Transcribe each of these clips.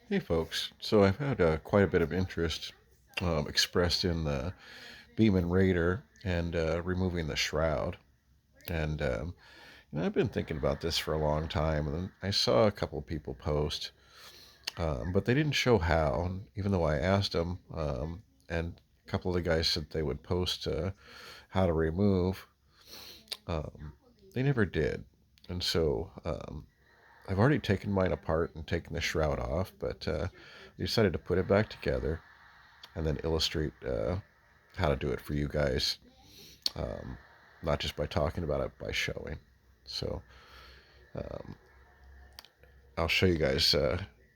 Hey folks, so I've had quite a bit of interest expressed in the Beeman Raider and removing the shroud. And I've been thinking about this for a long time. And I saw a couple of people post, but they didn't show how, even though I asked them. And a couple of the guys said they would post how to remove. Um, they never did. And so I've already taken mine apart and taken the shroud off, but I decided to put it back together and then illustrate how to do it for you guys, um, not just by talking about it, by showing. So um, I'll show you guys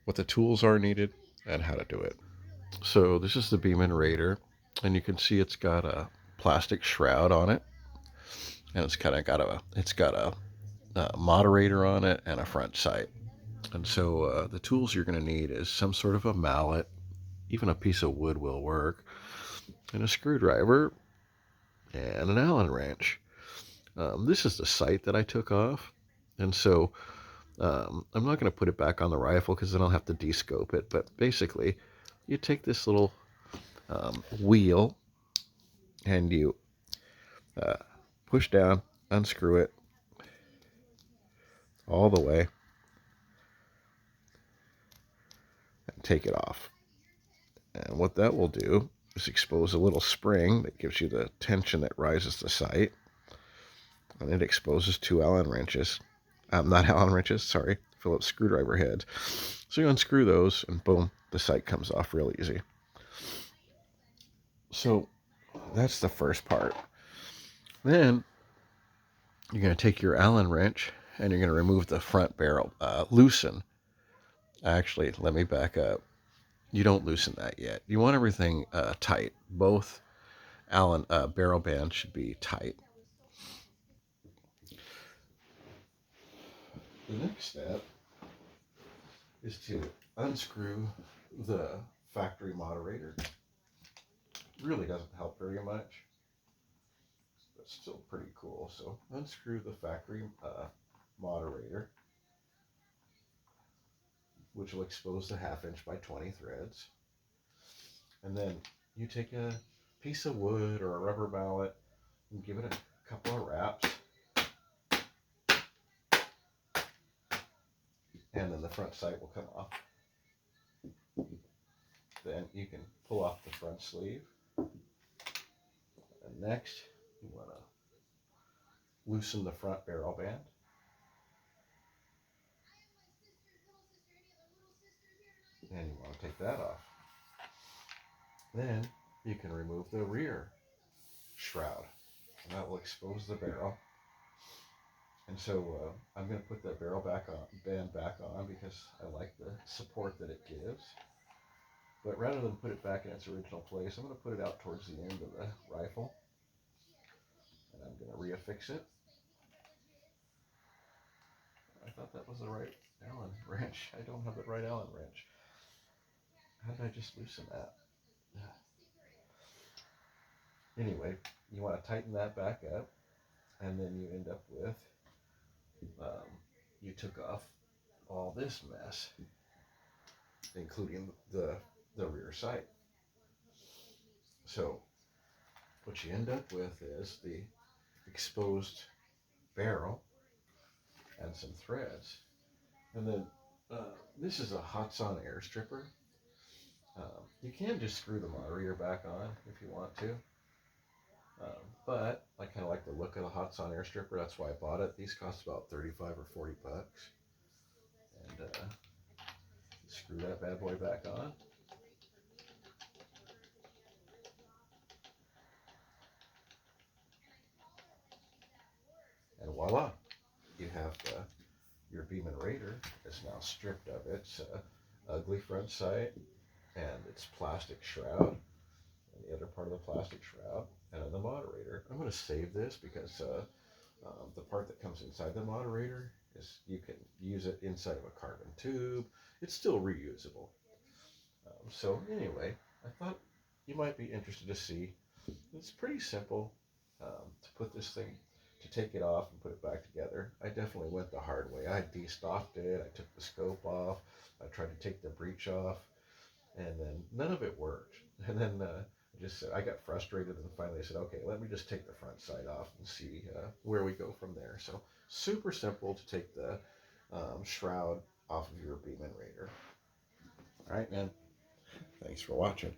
what the tools are needed and how to do it. So this is the Beeman Raider, and you can see it's got a plastic shroud on it, and it's got a moderator on it and a front sight. And so the tools you're going to need is some sort of a mallet, even a piece of wood will work, and a screwdriver and an Allen wrench. This is the sight that I took off, and so I'm not going to put it back on the rifle because then I'll have to descope it. But basically, you take this little wheel and you uh, push down, unscrew it all the way, and take it off. And what that will do is expose a little spring that gives you the tension that rises the sight, and it exposes two Allen wrenches. Not Allen wrenches, sorry, Phillips screwdriver heads. So you unscrew those, and boom, the sight comes off real easy. So that's the first part. Then you're going to take your Allen wrench and you're going to remove the front barrel. Loosen. Actually, let me back up. You don't loosen that yet. You want everything tight. Both Allen barrel bands should be tight. The next step is to unscrew the factory moderator. Really doesn't help very much, but still pretty cool. So unscrew the factory moderator, which will expose the 1/2 inch by 20 threads. And then you take a piece of wood or a rubber mallet and give it a couple of wraps. And then the front sight will come off. Then you can pull off the front sleeve. And next, you want to loosen the front barrel band. And you want to take that off. Then you can remove the rear shroud. And that will expose the barrel. And so I'm going to put the barrel band back on because I like the support that it gives. But rather than put it back in its original place, I'm going to put it out towards the end of the rifle. And I'm going to reaffix it. I thought that was the right Allen wrench. I don't have the right Allen wrench. How did I just loosen that? Anyway, you want to tighten that back up, and then you end up with, um, you took off all this mess, including the rear sight. So what you end up with is the exposed barrel and some threads. And then this is a Hotson air stripper. You can just screw the moderator back on if you want to. But I kind of like the look of the Hotson air stripper. That's why I bought it. These cost about 35 or 40 bucks. And screw that bad boy back on. And voila, you have your Beeman Raider is now stripped of its ugly front sight and its plastic shroud and the other part of the plastic shroud and then the moderator. I'm going to save this because the part that comes inside the moderator is you can use it inside of a carbon tube. It's still reusable. So anyway, I thought you might be interested to see. It's pretty simple to put this thing to take it off and put it back together, I definitely went the hard way. I de-stocked it. I took the scope off. I tried to take the breech off, and then none of it worked. And then I got frustrated, and finally I said, okay, let me just take the front side off and see where we go from there. So super simple to take the shroud off of your Beeman Raider. All right, man. Thanks for watching.